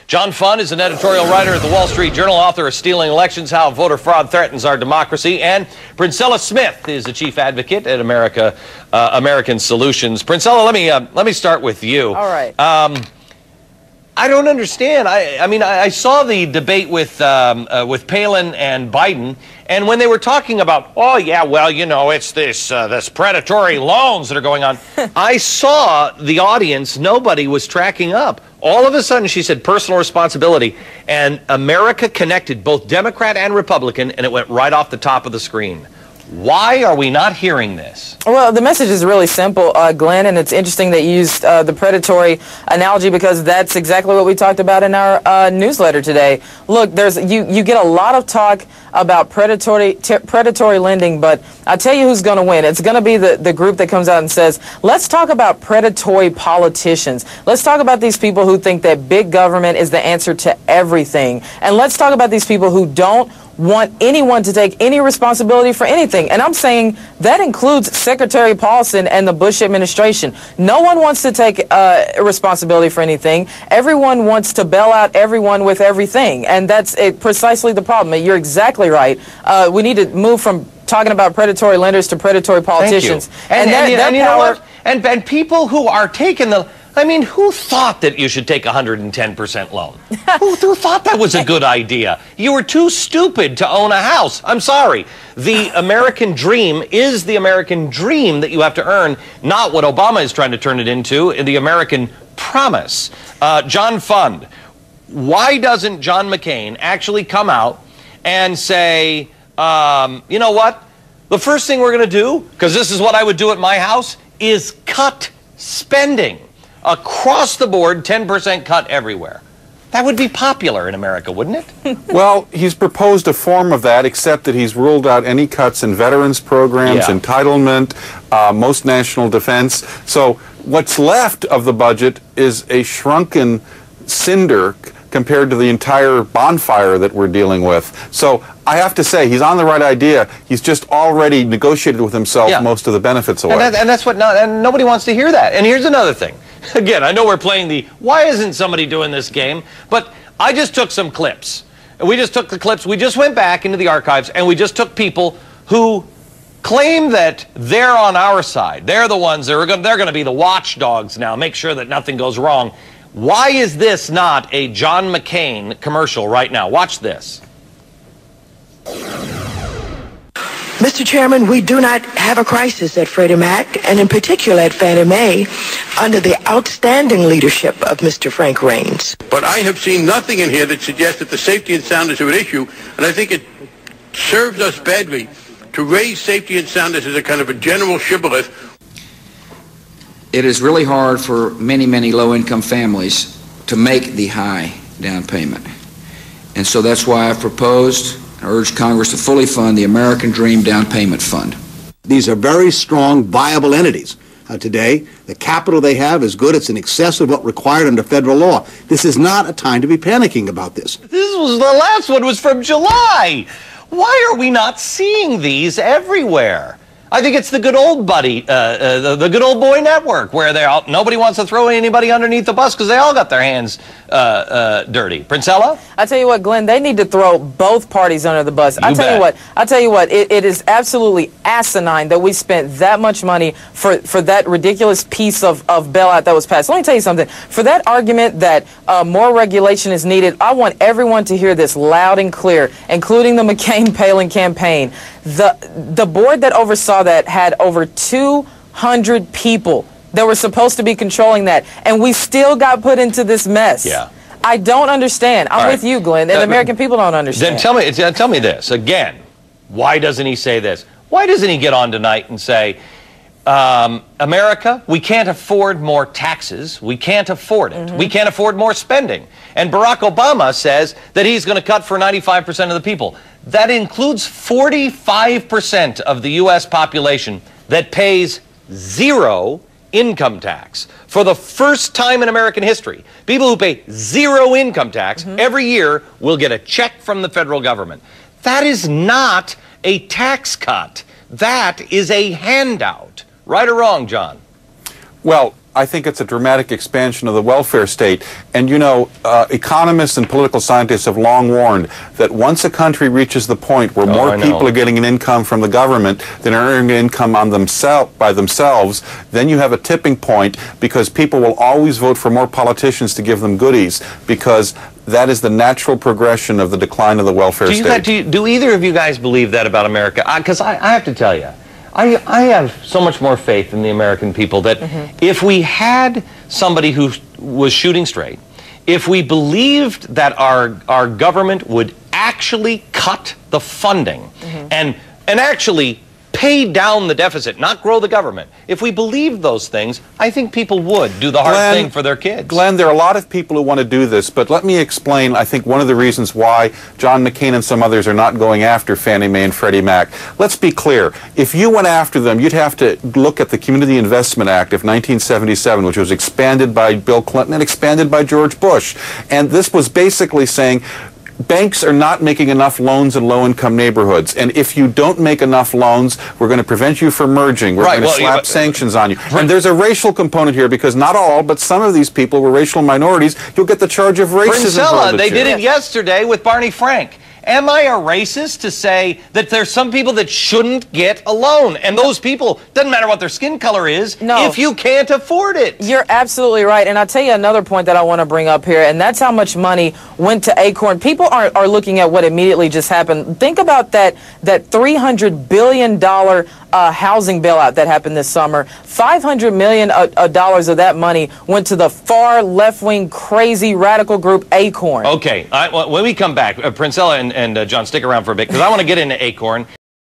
John Fund is an editorial writer at the Wall Street Journal, author of Stealing Elections, How Voter Fraud Threatens Our Democracy. And Princella Smith is the chief advocate at American Solutions. Princella, let me start with you. All right. I don't understand. I mean, I saw the debate with Palin and Biden, and when they were talking about, oh yeah, well, you know, it's this predatory loans that are going on, I saw the audience. Nobody was tracking up. All of a sudden, she said personal responsibility, and America connected, both Democrat and Republican, and it went right off the top of the screen. Why are we not hearing this? Well, the message is really simple, Glenn, and it's interesting that you used the predatory analogy because that's exactly what we talked about in our newsletter today. Look, you get a lot of talk about predatory lending, but I tell you who's going to win. It's going to be the group that comes out and says, let's talk about predatory politicians. Let's talk about these people who think that big government is the answer to everything. And let's talk about these people who don't want anyone to take any responsibility for anything. And I'm saying that includes Secretary Paulson and the Bush administration. No one wants to take responsibility for anything. Everyone wants to bail out everyone with everything. And that's precisely the problem. You're exactly right. We need to move from talking about predatory lenders to predatory politicians. And you know what? And people who are taking the... I mean, who thought that you should take a 110% loan? who thought that was a good idea? You were too stupid to own a house. I'm sorry. The American dream is the American dream that you have to earn, not what Obama is trying to turn it into, the American promise. John Fund, why doesn't John McCain actually come out and say, you know what? The first thing we're going to do, because this is what I would do at my house, is cut spending. Across the board, 10% cut everywhere. That would be popular in America, wouldn't it? Well, he's proposed a form of that, except that he's ruled out any cuts in veterans programs, entitlement, most national defense. So what's left of the budget is a shrunken cinder compared to the entire bonfire that we're dealing with. So I have to say, he's on the right idea. He's just already negotiated with himself most of the benefits away. And that's what, and nobody wants to hear that. And here's another thing. Again, I know we're playing the why isn't somebody doing this game, but I just took some clips. And we just took the clips. We just went back into the archives and we just took people who claim that they're on our side. They're the ones that are they're going to be the watchdogs now, make sure that nothing goes wrong. Why is this not a John McCain commercial right now? Watch this. Mr. Chairman, we do not have a crisis at Freddie Mac, and in particular at Fannie Mae, under the outstanding leadership of Mr. Frank Raines. But I have seen nothing in here that suggests that the safety and soundness are at issue, and I think it serves us badly to raise safety and soundness as a kind of a general shibboleth. It is really hard for many, many low-income families to make the high down payment. And so that's why I've proposed and urged Congress to fully fund the American Dream Down Payment Fund. These are very strong, viable entities. Today, the capital they have is good. It's in excess of what required under federal law. This is not a time to be panicking about this. This was the last one was from July. Why are we not seeing these everywhere? I think it's the good old buddy, the good old boy network, where nobody wants to throw anybody underneath the bus because they all got their hands dirty. Princella? I tell you what, Glenn, they need to throw both parties under the bus. I tell you what, it is absolutely asinine that we spent that much money for that ridiculous piece of bailout that was passed. Let me tell you something. For that argument that more regulation is needed, I want everyone to hear this loud and clear, including the McCain-Palin campaign. The board that oversaw that had over 200 people that were supposed to be controlling that, and we still got put into this mess. Yeah. I don't understand. I'm with you, Glenn, and the American people don't understand. Then tell me this again. Why doesn't he say this? Why doesn't he get on tonight and say, America, we can't afford more taxes. We can't afford it. We can't afford more spending. And Barack Obama says that he's going to cut for 95% of the people. That includes 45% of the U.S. population that pays zero income tax. For the first time in American history, people who pay zero income tax every year will get a check from the federal government. That is not a tax cut. That is a handout. Right or wrong, John? Well, I think it's a dramatic expansion of the welfare state. And you know, economists and political scientists have long warned that once a country reaches the point where more people are getting an income from the government than are earning income on by themselves, then you have a tipping point, because people will always vote for more politicians to give them goodies, because that is the natural progression of the decline of the welfare state. Do either of you guys believe that about America? Because I have to tell you, I have so much more faith in the American people that if we had somebody who was shooting straight, if we believed that our government would actually cut the funding and actually pay down the deficit, not grow the government. If we believed those things, I think people would do the hard thing for their kids. Glenn, there are a lot of people who want to do this, but let me explain, I think, one of the reasons why John McCain and some others are not going after Fannie Mae and Freddie Mac. Let's be clear. If you went after them, you'd have to look at the Community Investment Act of 1977, which was expanded by Bill Clinton and expanded by George Bush. And this was basically saying, banks are not making enough loans in low-income neighborhoods, and if you don't make enough loans, we're going to prevent you from merging. We're going to slap sanctions on you. And there's a racial component here, because not all, but some of these people were racial minorities. You'll get the charge of racism. Princella, they did it yesterday with Barney Frank. Am I a racist to say that there's some people that shouldn't get a loan? And those people, doesn't matter what their skin color is, if you can't afford it. You're absolutely right. And I'll tell you another point that I want to bring up here, and that's how much money went to Acorn. People are looking at what immediately just happened. Think about that $300 billion housing bailout that happened this summer. $500 million of that money went to the far left-wing, crazy, radical group Acorn. Okay, when we come back, Princella and John, stick around for a bit, because I want to get into Acorn,